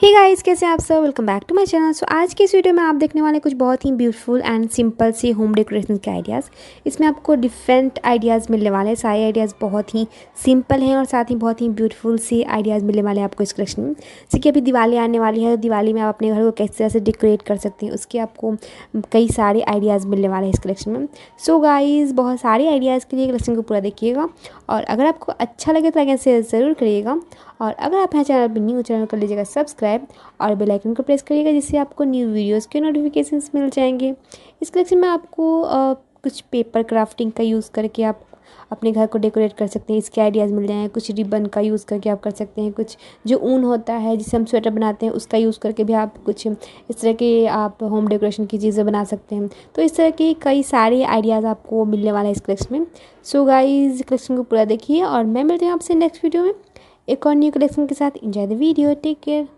Hey guys, कैसे हैं आप सब। Welcome back to my channel. So आज की इस वीडियो में आप देखने वाले कुछ बहुत ही ब्यूटीफुल एंड सिंपल सी होम डेकोरेशन के आइडियाज़। इसमें आपको डिफरेंट आइडियाज़ मिलने वाले हैं। सारे आइडियाज़ बहुत ही सिंपल हैं और साथ ही बहुत ही ब्यूटीफुल सी आइडियाज़ मिलने वाले हैं आपको इस कलेक्शन में। जैसे कि अभी दिवाली आने वाली है, तो दिवाली में आप अपने घर को किस तरह से डेकोरेट कर सकते हैं, उसके आपको कई सारे आइडियाज़ मिलने वाले हैं इस कलेक्शन में। सो गाइज़, बहुत सारे आइडियाज़ के लिए कलेक्शन को पूरा देखिएगा और अगर आपको अच्छा लगे तो लाइक एंड शेयर ज़रूर करिएगा। और अगर आप यहाँ चैनल पर न्यू, चैनल कर लीजिएगा सब्सक्राइब और बेल आइकन को प्रेस करिएगा, जिससे आपको न्यू वीडियोस के नोटिफिकेशंस मिल जाएंगे। इस कलेक्शन में आपको कुछ पेपर क्राफ्टिंग का यूज़ करके आप अपने घर को डेकोरेट कर सकते हैं, इसके आइडियाज़ मिल जाएंगे। कुछ रिबन का यूज़ करके आप कर सकते हैं, कुछ जो ऊन होता है जिससे हम स्वेटर बनाते हैं उसका यूज़ करके भी आप कुछ इस तरह के आप होम डेकोरेशन की चीज़ें बना सकते हैं। तो इस तरह के कई सारे आइडियाज़ आपको मिलने वाले हैं इस कलेक्शन में। सो गाइस, कलेक्शन को पूरा देखिए और मैं मिलती हूँ आपसे नेक्स्ट वीडियो में एक और न्यू कलेक्शन के साथ। Enjoy the video, take care.